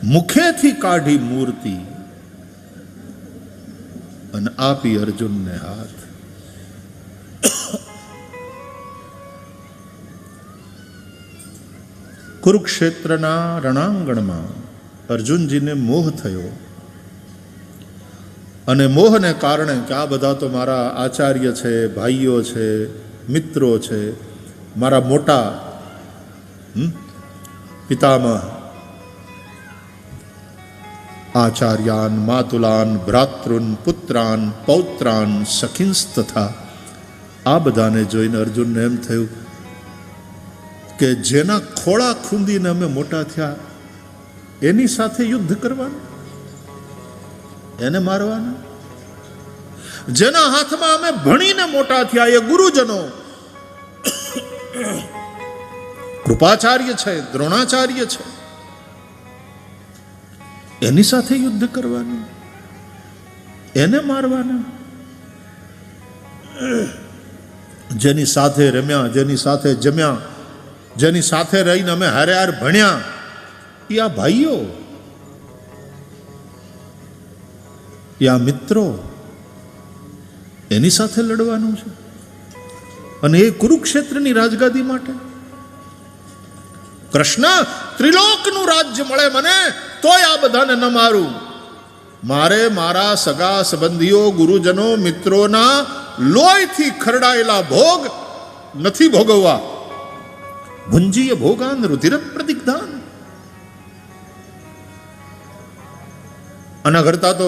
મુખેથી કાઢી મૂર્તિ અને આપી અર્જુનને હાથ. કુરુક્ષેત્રના રણાંગણમાં અર્જુનજીને મોહ થયો અને મોહને કારણે કે આ બધા તો મારા આચાર્ય છે, ભાઈઓ છે, મિત્રો છે, મારા મોટા પિતામહ આચાર્યાન માતુલાન ભ્રાતૃન પુત્રાન પૌત્રાન સખીંસ તથા, આ બધાને જોઈને અર્જુનને એમ થયું કે જેના ખોળા ખૂંદીને અમે મોટા થયા એની સાથે યુદ્ધ કરવાનું, એને મારવાના. જેના હાથમાં અમે ભણીને મોટા થયા એ ગુરુજનો કૃપાચાર્ય છે, દ્રોણાચાર્ય છે, એની સાથે યુદ્ધ કરવાનું, એને મારવાના. જેની સાથે રમ્યા, જેની સાથે જમ્યા, જેની સાથે રહીને અમે હારે હાર ભણ્યા, એ આ ભાઈઓ, એ આ મિત્રો, એની સાથે લડવાનું છે. અને એ કુરુક્ષેત્રની રાજગાદી માટે. કૃષ્ણ, ત્રિલોકનું રાજ્ય મળે મને તોય આ બધાને ન મારું. મારે મારા સગા સંબંધીઓ, ગુરુજનો, મિત્રોના લોહીથી ખરડાયેલા ભોગ નથી ભોગવવા. ભુંજીય ભોગાન રુધિર પ્રતિગ્ધાન. આના કરતા તો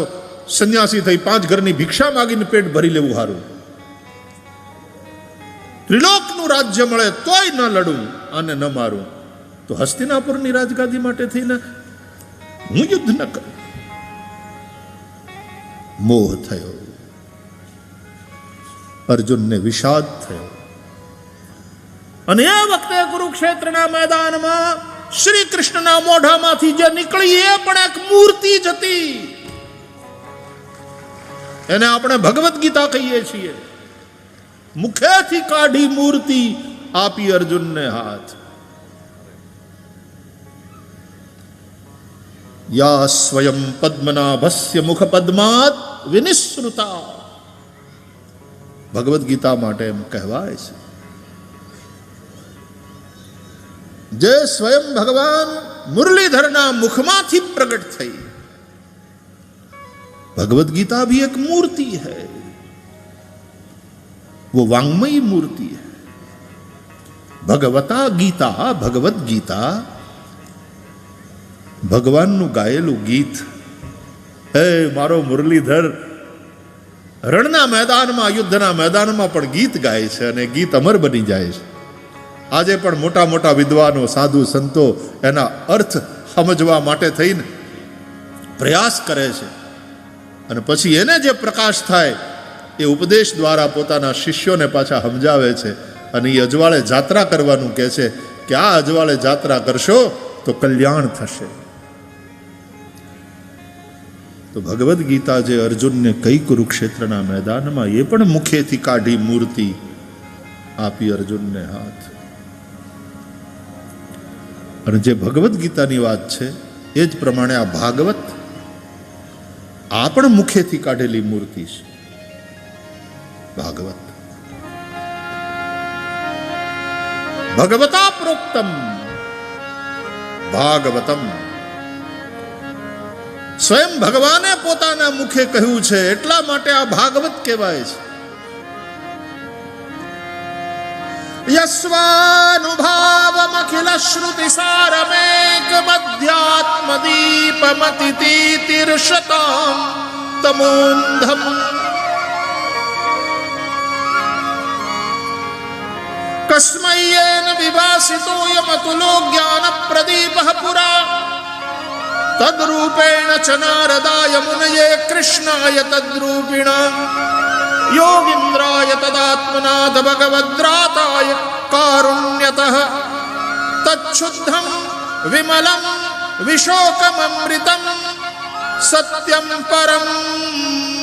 સંન્યાસી થઈ 5 ઘરની ભિક્ષા માગીને પેટ ભરી લેવું સારું. ત્રિલોકનું રાજ્ય મળે તોય ન લડું અને ન મારું. તો હસ્તિનાપુરની રાજગાદી માટે થઈને હું યુદ્ધ ન કરું. મોહ થયો, અર્જુનને વિષાદ થયો. અને એ વખતે કુરુક્ષેત્રના મેદાનમાં શ્રી કૃષ્ણના મોઢામાંથી જે નીકળી એ પણ એક મૂર્તિ જ હતી. એને આપણે ભગવદ્ ગીતા કહીએ છીએ. મુખેથી કાઢી મૂર્તિ આપી અર્જુનને હાથ. યા સ્વયં પદ્મનાભસ્ય મુખ પદ્માત વિનિસૃતા. ભગવદ્ ગીતા માટે એમ કહેવાય છે જે સ્વયં ભગવાન મુરલીધરના મુખમાંથી પ્રગટ થઈ. भगवत गीता भी एक मूर्ति है, वो वांग्मयी मूर्ति है. भगवता गीता, भगवत गीता भगवानનું ગાયેલું ગીત. હે મારો મુરલીધર રણના મેદાનમાં, યુદ્ધના મેદાનમાં પણ ગીત ગાય છે અને ગીત અમર બની જાય છે. આજે પણ મોટા મોટા વિદ્વાનો, સાધુ સંતો એના અર્થ સમજવા માટે થઈને પ્રયાસ કરે છે અને પછી એને જે પ્રકાશ થાય એ ઉપદેશ દ્વારા પોતાના શિષ્યોને પાછા સમજાવે છે. અને એ અજવાળે જાત્રા કરવાનું કહે છે કે આ અજવાળે જાત્રા કરશો તો કલ્યાણ થશે. તો ભગવદ્ ગીતા જે અર્જુનને કઈ કુરુક્ષેત્રના મેદાનમાં, એ પણ મુખેથી કાઢી મૂર્તિ આપી અર્જુનને હાથ. અને જે ભગવદ્ ગીતાની વાત છે એ જ પ્રમાણે આ ભાગવત, આ પણ મુખેથી કાઢેલી મૂર્તિ છે. ભાગવત ભગવતા પ્રોક્તમ ભાગવતમ. સ્વયં ભગવાને પોતાના મુખે કહ્યું છે એટલા માટે આ ભાગવત કહેવાય છે. યસ્વાનુભાવમખિલ શ્રુતિ સારમેક મધ્યાત્મ દીપમતિતીર્ષતામ તમોંધમ. કસ્મૈયેન વિભાસિતો યમતુલો જ્ઞાન પ્રદીપઃ પુરા તદ્રૂપેણ ચ નારદાય મુનયે કૃષ્ણાય તદ્રૂપિણા યોગીન્દ્રાય તદાત્મનાથ ભગવદ્રાતાય કારુણ્યતઃ તચ્છુદ્ધમ વિમલમ વિશોકમમૃતમ સત્યમ પરમ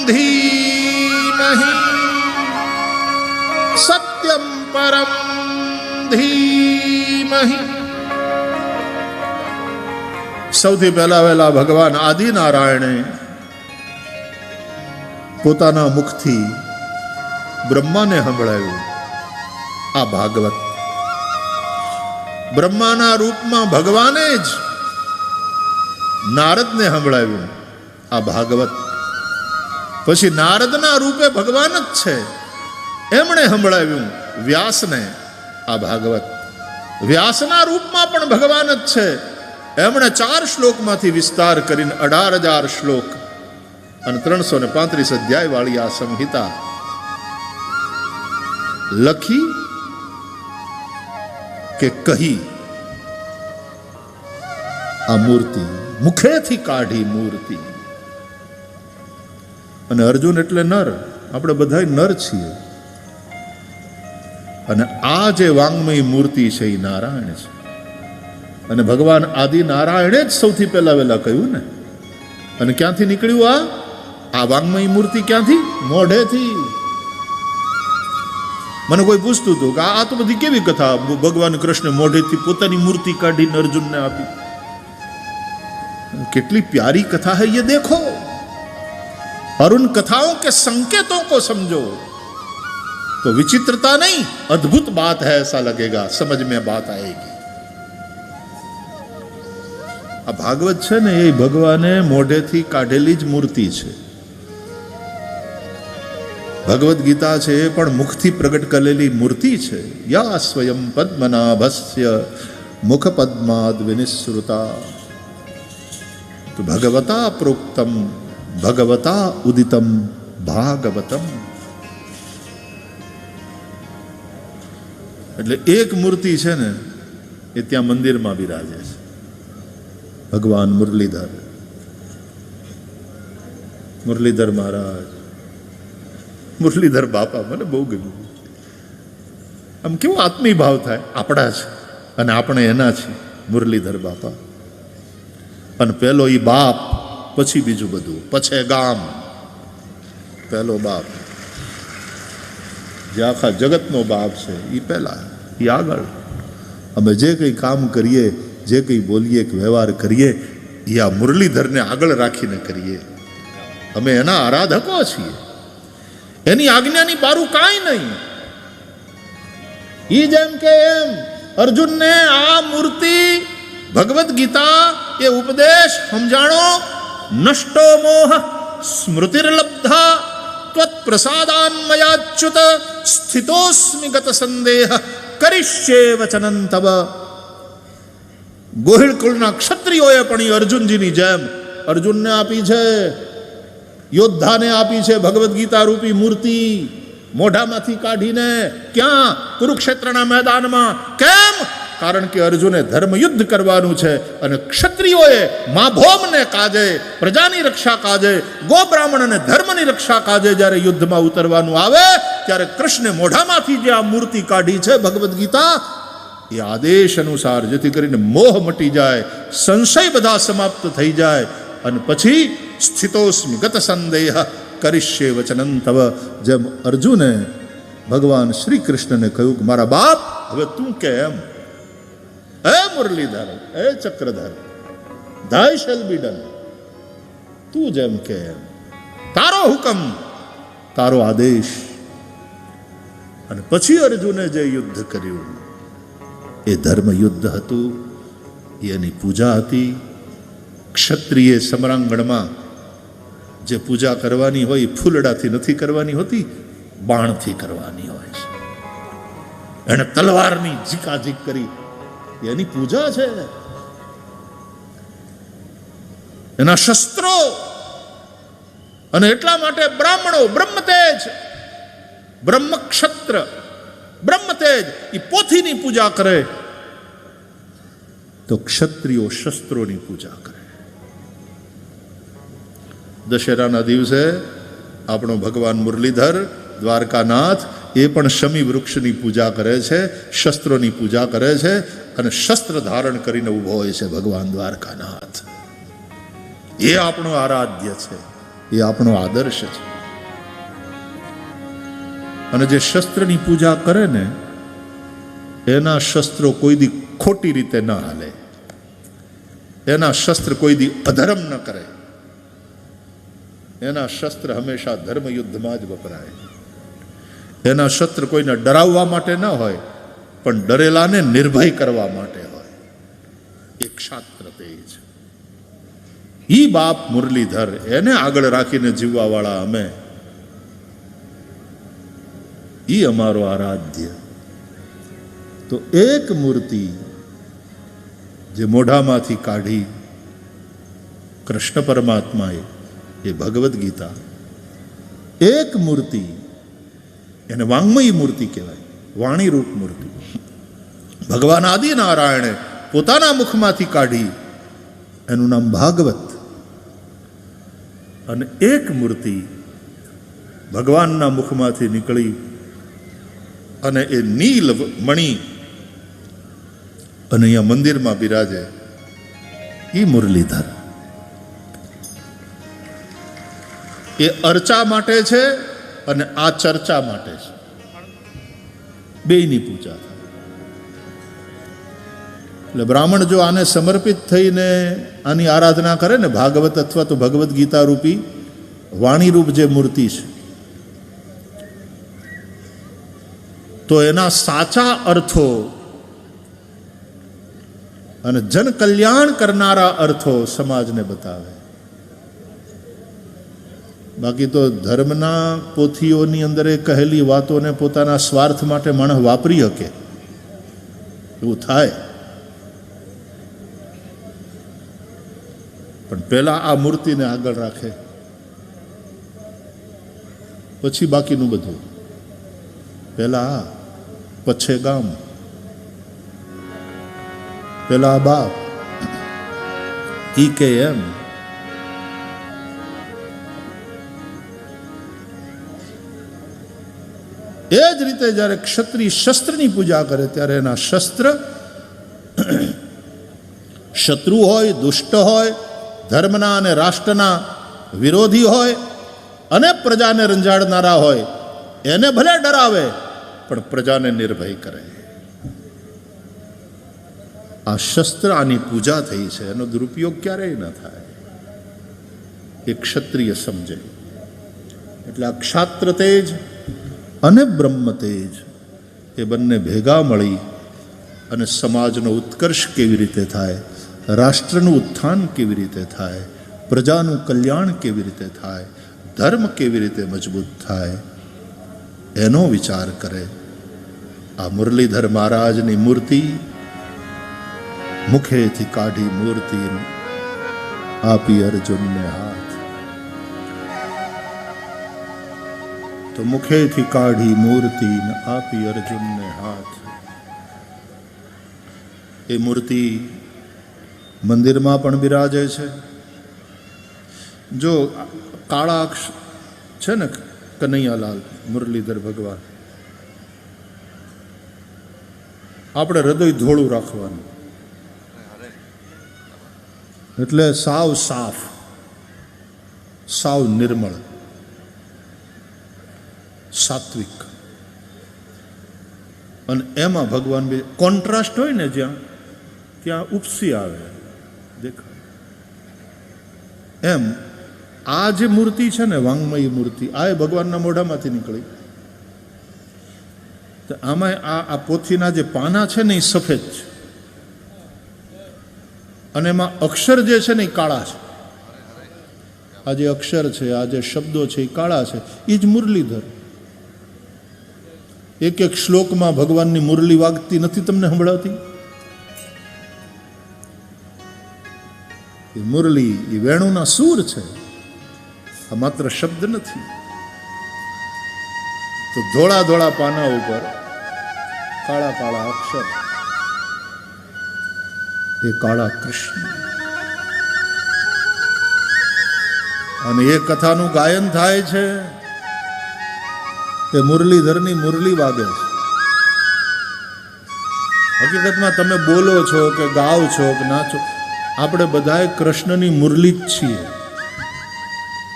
ધીમહિ. સત્યમ પરમ ધીમહિ. સૌથી પહેલા વહેલા ભગવાન આદિનારાયણે પોતાના મુખથી બ્રહ્માને સંભળાવ્યું આ ભાગવત. બ્રહ્માના રૂપમાં ભગવાને જ નારદને સંભળાવ્યું આ ભાગવત. પછી નારદના રૂપે ભગવાન જ છે એમણે સંભળાવ્યું વ્યાસને આ ભાગવત. વ્યાસના રૂપમાં પણ ભગવાન જ છે એમણે 4 શ્લોકમાંથી વિસ્તાર કરીને 18,000 શ્લોક અને 335 અધ્યાય વાળી આ સંહિતા લખી કે કહી. આ મૂર્તિ મુખેથી કાઢી મૂર્તિ. અને અર્જુન એટલે નર, આપણે બધા નર છીએ. અને આ જે વાંગમય મૂર્તિ છે એ નારાયણ છે. અને ભગવાન આદિ નારાયણે જ સૌથી પહેલા વહેલા કહ્યું ને. અને ક્યાંથી નીકળ્યું આ વાંગમય મૂર્તિ? ક્યાંથી? મોઢેથી. મને કોઈ પૂછતું હતું કે આ તો બધી કેવી કથા, ભગવાન કૃષ્ણ મોઢેથી પોતાની મૂર્તિ કાઢીને અર્જુનને આપી. કેટલી પ્યારી કથા है ये देखो. और उन कथाओं के संकेतों को समझो तो विचित्रता नहीं, अद्भुत बात है ऐसा लगेगा, समझ में बात आएगी. આ ભાગવત છે ને એ ભગવાને મોઢેથી કાઢેલી જ મૂર્તિ છે. ભગવદ્ ગીતા છે એ પણ મુખથી પ્રગટ કરેલી મૂર્તિ છે. યા સ્વયં પદ્મનાભસ્ય મુખ પદ્માદ વિનિસૃતા તો ભગવતા પ્રોક્તમ ભગવતા ઉદિતમ ભાગવતમ. એટલે એક મૂર્તિ છે ને એ ત્યાં મંદિરમાં બિરાજે છે, ભગવાન મુરલીધર. મુરલીધર મહારાજ, મુરલીધર બાપા મને બહુ ગમ્યું. આમ કેવો આત્મીય ભાવ થાય, આપણા છે અને આપણે એના છીએ. મુરલીધર બાપા. અને પહેલો ઈ બાપ, પછી બીજું બધું, પછી ગામ. પહેલો બાપ જે આખા જગતનો બાપ છે એ પહેલા, એ આગળ. અમે જે કંઈ કામ કરીએ, જે કંઈ બોલીએ કે વ્યવહાર કરીએ એ આ મુરલીધરને આગળ રાખીને કરીએ. અમે એના આરાધકો છીએ. એની આજ્ઞાની બારું કાંઈ નહીં. ઈ જેમ કે એમ અર્જુનને આ મૂર્તિ ભગવદ્ ગીતા એ ઉપદેશ સમજાણો. નષ્ટો મોહ સ્મૃતિર્લબ્ધા ત્વત્ પ્રસાદાન્મયાચ્યુત સ્થિતોસ્મિ ગત સંદેહ કરિષ્યે વચનં તવ. ગોહિલ કુળના ક્ષત્રિયોએ પણ અર્જુનજીની જેમ અર્જુનને આપી છે, યોદ્ધાને આપી છે ભગવદ્ ગીતા રૂપી મૂર્તિ મોઢામાંથી કાઢીને. ક્યાં? કુરુક્ષેત્રના મેદાનમાં. કેમ? કારણ કે અર્જુને ધર્મયુદ્ધ કરવાનું છે અને ક્ષત્રિયોએ મા ભૌમને કાજે, પ્રજાની રક્ષા કાજે, ગો બ્રાહ્મણ અને ધર્મની રક્ષા કાજે જ્યારે યુદ્ધમાં ઉતરવાનું આવે ત્યારે કૃષ્ણે મોઢામાંથી જે આ મૂર્તિ કાઢી છે ભગવદ્ ગીતા એ આદેશ અનુસાર, જેથી કરીને મોહ મટી જાય, સંશય બધા સમાપ્ત થઈ જાય. અને પછી સ્થિતોસ્મિ ગત સંદેહ કરિષ્યે વચનં તવ. જેમ અર્જુને ભગવાન શ્રી કૃષ્ણને કહ્યું કે મારા બાપ હવે તું કે એમ. હે મુરલીધર, હે ચક્રધર, thy shall be done. તું જેમ કે એમ, તારો હુકમ, તારો આદેશ. અને પછી અર્જુને જે યુદ્ધ કર્યું એ ધર્મ યુદ્ધ હતું, એની પૂજા હતી. ક્ષત્રિય સમરાંગણમાં જે પૂજા કરવાની હોય ફૂલડાથી નથી કરવાની હોતી, બાણથી કરવાની હોય છે. એને તલવારની ઝીકાઝીક કરી એની પૂજા છે. એના શસ્ત્રો. અને એટલા માટે બ્રાહ્મણો બ્રહ્મતેજ, બ્રહ્મક્ષત્ર, બ્રહ્મતેજ એ પોથીની પૂજા કરે તો ક્ષત્રિયો શસ્ત્રોની પૂજા કરે. દશેરાના દિવસે આપણો ભગવાન મુરલીધર દ્વારકાનાથ એ પણ શમી વૃક્ષની પૂજા કરે છે, શસ્ત્રોની પૂજા કરે છે અને શસ્ત્ર ધારણ કરીને ઊભો હોય છે ભગવાન દ્વારકાનાથ. એ આપણો આરાધ્ય છે, એ આપણો આદર્શ છે. અને જે શસ્ત્રની પૂજા કરે ને એના શસ્ત્રો કોઈ દી ખોટી રીતે ન હાલે. એના શસ્ત્ર કોઈ દી અધર્મ ન કરે, એના શસ્ત્ર હંમેશા ધર્મ યુદ્ધમાં જ વપરાય. એના શસ્ત્ર કોઈને ડરાવવા માટે ન હોય, પણ ડરેલાને નિર્ભય કરવા માટે હોય. એ ક્ષાત્ર તેજ. ઈ બાપ મુરલીધર, એને આગળ રાખીને જીવવા વાળા અમે, ઈ અમારો આરાધ્ય. તો એક મૂર્તિ જે મોઢામાંથી કાઢી કૃષ્ણ પરમાત્માએ, એ ભગવદ્ ગીતા. એક મૂર્તિ, એને વાંગમયી મૂર્તિ કહેવાય, વાણી રૂપ મૂર્તિ. ભગવાન આદિનારાયણે પોતાના મુખમાંથી કાઢી, એનું નામ ભાગવત. અને એક મૂર્તિ ભગવાનના મુખમાંથી નીકળી અને એ નીલ મણિ અને અહીંયા મંદિરમાં બિરાજે, એ મુરલીધર. એ અર્ચા માટે છે અને આ ચર્ચા માટે છે. બેયની પૂજા થાય. એટલે બ્રાહ્મણ જો આને સમર્પિત થઈને આની આરાધના કરે ને, ભાગવત અથવા તો ભગવદ્ ગીતા રૂપી વાણી રૂપ જે મૂર્તિ છે, તો એના સાચા અર્થો અને જન કલ્યાણ કરનારા અર્થો સમાજને બતાવે. બાકી તો ધર્મના પોથીઓની અંદર એ કહેલી વાતોને પોતાના સ્વાર્થ માટે માણસ વાપરી શકે, એવું થાય. પણ પહેલા આ મૂર્તિને આગળ રાખે, પછી બાકીનું બધું. પહેલા આ, પછી ગામ, પેલા બાપ, ઈ કે એમ. એ જ રીતે જ્યારે ક્ષત્રિય શસ્ત્રની પૂજા કરે ત્યારે એના શસ્ત્ર શત્રુ હોય, દુષ્ટ હોય, ધર્મના અને રાષ્ટ્રના વિરોધી હોય અને પ્રજાને રંજાડનારા હોય, એને ભલે ડરાવે પણ પ્રજાને નિર્ભય કરે. આ શસ્ત્ર, આની પૂજા થઈ છે, એનો દુરુપયોગ ક્યારેય ન થાય. એ ક્ષત્રિય સમજે. એટલે આ ક્ષાત્ર તેજ અને બ્રહ્મ તેજ એ બંને ભેગા મળી અને સમાજનો ઉત્કર્ષ કેવી રીતે થાય, રાષ્ટ્રનું ઉત્થાન કેવી રીતે થાય, પ્રજાનું કલ્યાણ કેવી રીતે થાય, ધર્મ કેવી રીતે મજબૂત થાય, એનો વિચાર કરે. આ મુરલીધર મહારાજની મૂર્તિ મુખેથી કાઢી મૂર્તિ આપી અર્જુનને હાથ. તો મુખેથી કાઢી મૂર્તિ આપી અર્જુનને હાથ. એ મૂર્તિ મંદિરમાં પણ બિરાજે છે. જો કાળા અક્ષ છે ને, કનૈયાલાલ મુરલીધર ભગવાન, આપણે હૃદય ધોળું રાખવાનું, એટલે સાવ સાફ, સાવ નિર્મળ, સાત્વિક. અને એમાં ભગવાન બે કોન્ટ્રાસ્ટ હોય ને, જ્યાં ત્યાં ઉપસી આવે, દેખાય. એમ આ જે મૂર્તિ છે ને, વાંગમયી મૂર્તિ, આ એ ભગવાનના મોઢામાંથી નીકળી. તો આમાં આ પોથીના જે પાના છે ને, એ સફેદ છે, અને એમાં અક્ષર જે છે ને, એ કાળા છે. આ જે અક્ષર છે, આ જે શબ્દો છે, એ કાળા છે. એ જ મુરલીધર. એક એક શ્લોકમાં ભગવાનની મુરલી વાગતી નથી તમને સંભળાતી? એ મુરલી, એ વેણુના સૂર છે, આ માત્ર શબ્દ નથી. તો ધોળા ધોળા પાના ઉપર કાળા કાળા અક્ષર, એ કાળા કૃષ્ણ. અને એ કથાનું ગાયન થાય છે, તે મુરલીધરની મુરલી વાગે છે. હકીકતમાં તમે બોલો છો કે ગાઓ છો કે નાચો, આપણે બધાએ કૃષ્ણની મુરલી જ છીએ.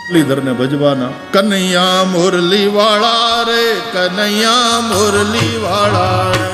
મુરલીધરને ભજવાના. કનૈયા મુરલી વાળા રે, કનૈયા મુરલી વાળા રે.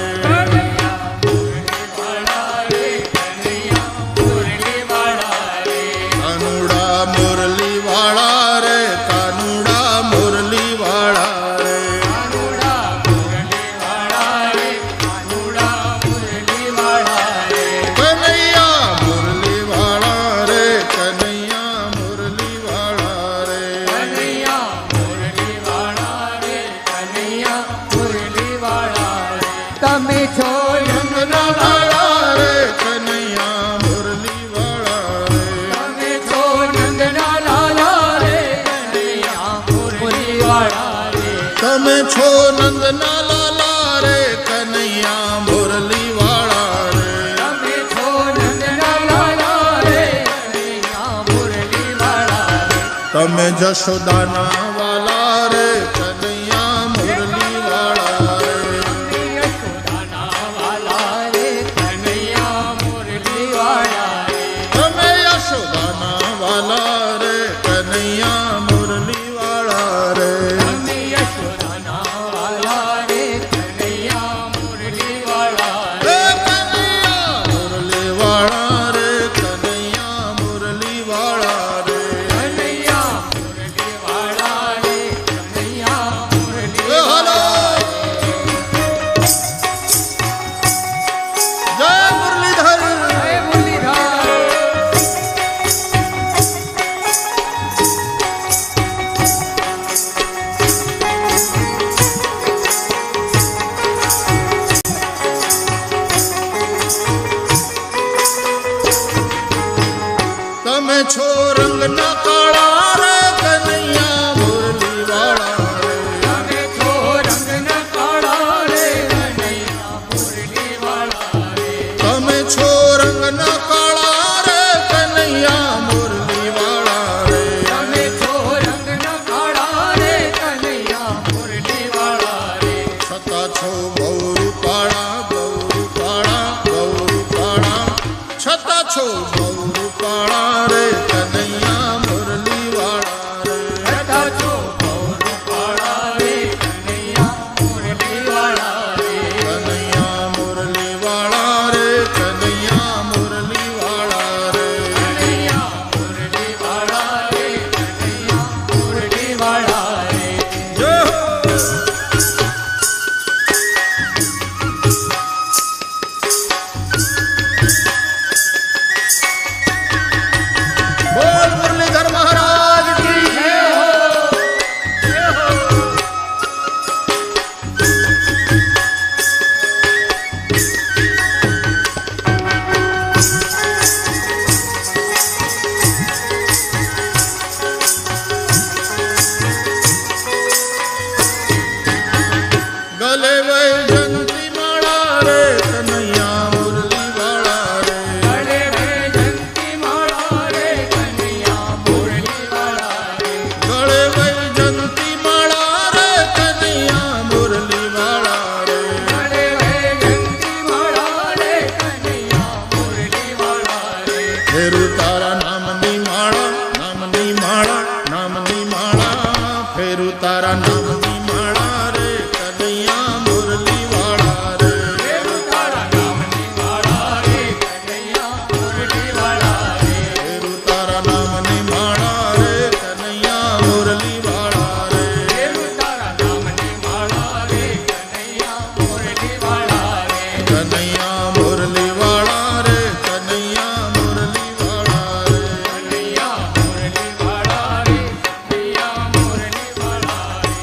છો નંદના લાલા રે કનૈયા મુરલી વાળા રે. તમે છો નંદના લાલા રે કનૈયા મુરલી વાળા રે. તમે જશોદાના વાલા રે કનૈયા મુરલી વાળા રે. તમે યશોદાના વાલા રે કનૈયા મુરલી વાળા રે. તમે યશોદાના વાલા રે કનૈયા મુરલી વાળા રે. તમે યશોદાના વાલા રે કનૈયા મુરલી વાળા રે. રે કનૈયા મુરલી વાળા રે કનૈયા મુરલી વાળા રે. કનૈયા મુરલી વાળા રે કનૈયા મુરલી એ હાલો જય મુરલીધર. જય મુરલીધર. તમે છો રંગના કાળા રે કનૈયા મુરલી વાળા રે. તમે છો રંગના કાળા રે કનૈયા મુરલી વાળા રે. તમે છો રંગના કાળા રે કનૈયા મુરલી વાળા રે. તમે છો રંગના કાળા રે કનૈયા મુરલી વાળા રે. છતાં છો બહુ રૂપાળા બહુ રૂપાળા બહુ રૂપાળા. છતાં છો બહુ રૂપાળા રે કનૈયા મુરલી વાળા રે. છતાં છો બહુ રૂપાળા રે કનૈયા મુરલી વાળા રે. કનૈયા મુરલી વાળા રે કનૈયા મુરલી વાળા રે. કનૈયા મુરલી વાળા રે કનૈયા મુરલી વાળા રે. જય હો. બોલ મુરલીધર મહારાજ કી જય હો. જય હો. ગલે વૈજંતી માળા રે કનૈયા મુરલી વાળા રે. ગળે વૈજયંતી માળા રે કનૈયા મુરલી વાળા રે. ગળે વૈજંતી માળા રે કનૈયા મુરલી વાળા રે. ગળે વૈજયંતી માળા રે કનૈયા મુરલી વાળા રે. ફેરું તારા નામની માળા નામની માળા નામની માળા. ફેરું તારા નામની માળા રે કનૈયા મુરલી વાળા રે. ફેરું તારા નામની માળા રે કનૈયા મુરલી વાળા રે. ફેરું તારા નામની માળા રે કનૈયા મુરલી વાળા રે. ફેરું તારા નામની માળા રે કનૈયા મુરલી વાળા રે. કનૈયા મુરલી વાળા રે કનૈયા મુરલી વાળા રે. કનૈયા મુરલી વાળા રે કનૈયા મુરલી વાળા રે.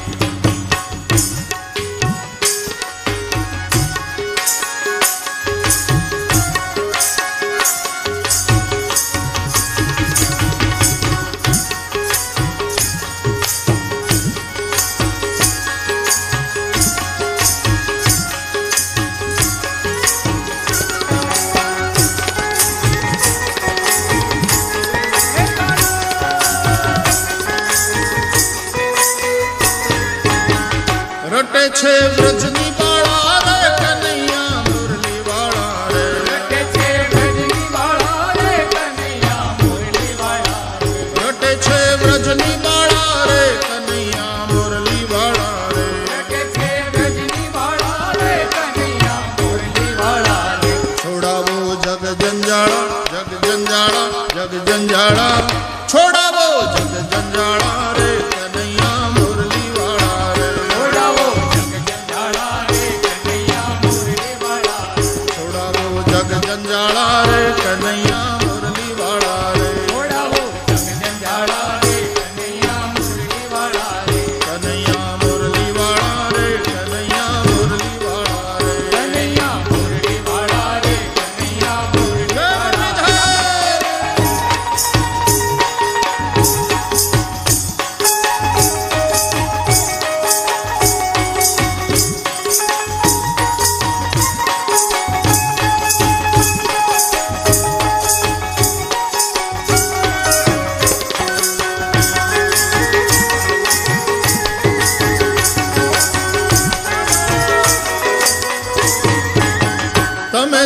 રટે છે વ્રજની બાળા રે કનૈયા મુરલી વાળા રે. રટે છે વ્રજની વાળા રે કનૈયા મુરલી વાળા રે. રટે છે વ્રજની બાળા રે કનૈયા મુરલી વાળા રે. રટે છે વ્રજની વાળા રે કનૈયા મુરલી વાળા રે. છોડાવો જગ જંજાળા જગ જંજાળા જગ જંજાળા. છોડાવો જગ જંજાળા રે કનૈયા મુરલી વાળા રે. છોડાવો જગ જંજાળા રે કનૈયા મુરલી વાળા રે. છોડાવો જગ જંજાળા રે કનૈયા મુરલી વાળા રે. છોડાવો જગ જંજાળા રે કનૈયા મુરલી વાળા રે. કનૈયા મુરલી વાળા રે કનૈયા મુરલી વાળા રે. કનૈયા મુરલી વાળા રે કનૈયા મુરલી જય વાળા રે. મુરલીધર.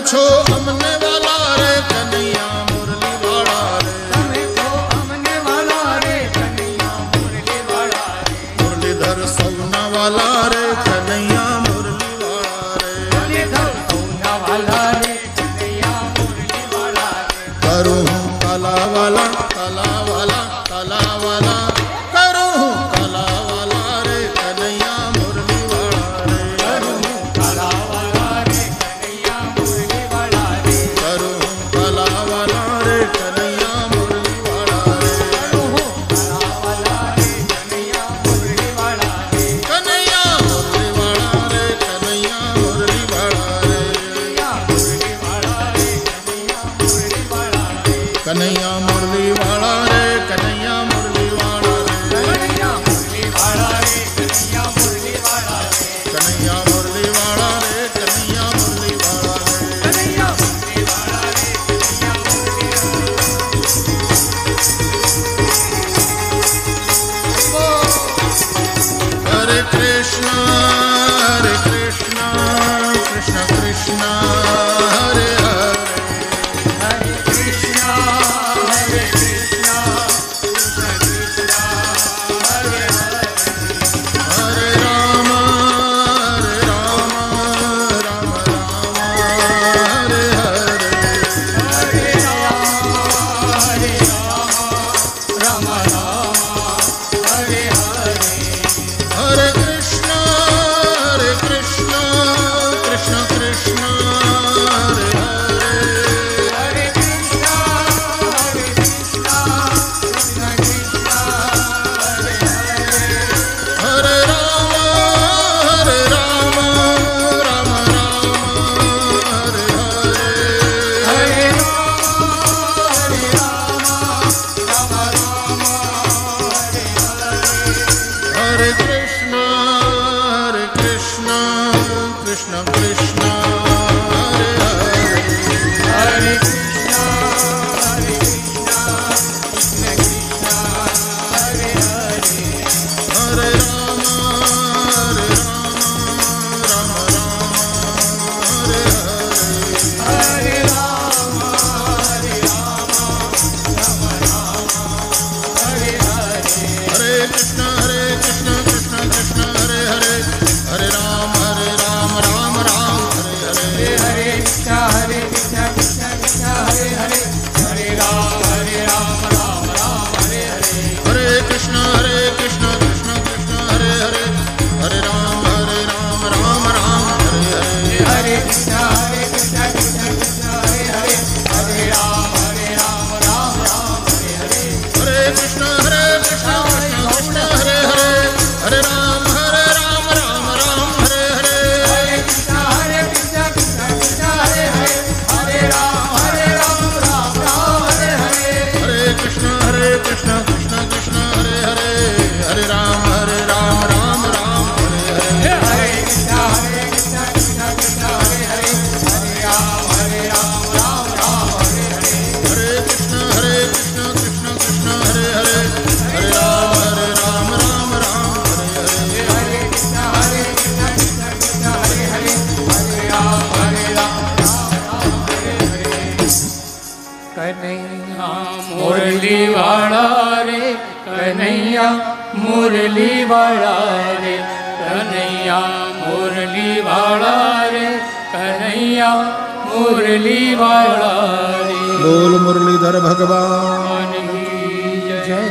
છો અમને વાલા રે કનૈયા મુરલી વાળા રે તમે તો અમને વાલા રે કનૈયા મુરલી વાળા રે મુરલીધર સૌના વાલા રે કનૈયા મુરલી વાળા રે મુરલીધર સૌના વાલા રે કનૈયા મુરલી વાળા રે કરું હું કલાવાલા કલાવાલા કલાવાલા કરું હું કલાવાલા રે કનૈયા મુરલી વાળા રે કરું હું કાલાવાલા રે કનૈયા મુરલી વાળા રે કરું હું કલાવાલા રે કનૈયા મુરલી વાળા રે કરું હું કાલાવાલા રે કનૈયા મુરલી વાળા રે કનૈયા મુરલી વાળા રે કનૈયા મુરલી વાળા રે કનૈયા મુરલી વાળા રે કનૈયા મુરલી વાળા રે કનૈયા મુરલી વાળા રે કનૈયા મુરલી વાળા રે કનૈયા મુરલી વાળા રે કનૈયા મુરલી વાળા રે કનૈયા મુરલી વાળા રે કનૈયા મુરલી વાળા રે હરે કૃષ્ણ કૃષ્ણ કૃષ્ણ હરે હરે હરે કૃષ્ણ હરે કૃષ્ણ કૃષ્ણ કૃષ્ણ હરે હરે હરે રામ રામ રામ હરે હરે હરે રામ રામ હરે હરે હરે કૃષ્ણ કૃષ્ણ કૃષ્ણ હરે હરે હરે કૃષ્ણ કૃષ્ણ કૃષ્ણ હરે હરે હરે રામ રામ રામ હરે હરે હરે રામ રામ હરે હરે હરે કૃષ્ણ કૃષ્ણ કૃષ્ણ હરે હરે હરે કૃષ્ણ કૃષ્ણ કૃષ્ણ હરે હરે હરે રામ રામ હરે હરે હરે રામ હરે હરે હરે કૃષ્ણ કૃષ્ણ કૃષ્ણ હરે હરે હરે રામ રામ રામ હરે હરે હરે કૃષ્ણ કૃષ્ણ કૃષ્ણ હરે હરે હરે રામ રામ હરે હરે હરે કૃષ્ણ કૃષ્ણ કૃષ્ણ હરે હરે હરે રામ રામ હરે હરે હરે કૃષ્ણ કૃષ્ણ કૃષ્ણ હરે હરે હરે રામ રામ હરે હરે હરે કૃષ્ણ કૃષ્ણ કૃષ્ણ હરે હરે હરે રામ રામ હરે હરે હરે કૃષ્ણ કૃષ્ણ કૃષ્ણ હરે હરે હરે રામ હરે હરે હરે કૃષ્ણ કૃષ્ણ કૃષ્ણ હરે હરે હરે રામ રામ હરે હરે હરે કૃષ્ણ કૃષ્ણ કૃષ્ણ હરે હરે હરે રામ હરે હરે હરે કૃષ્ણ કૃષ્ણ કૃષ્ણ હરે હરે હરે રામ રામ હરે હરે હરે કૃષ્ણ કૃષ્ણ કૃષ્ણ હરે હરે હરે રામ હરે કનૈયા મુરલી વાળા રે કનૈયા મુરલી વાળા રે કનૈયા મુરલી વાળા રે કનૈયા મુરલી વાળા રે બોલ મુરલીધર ભગવાન ભગવાન કી જય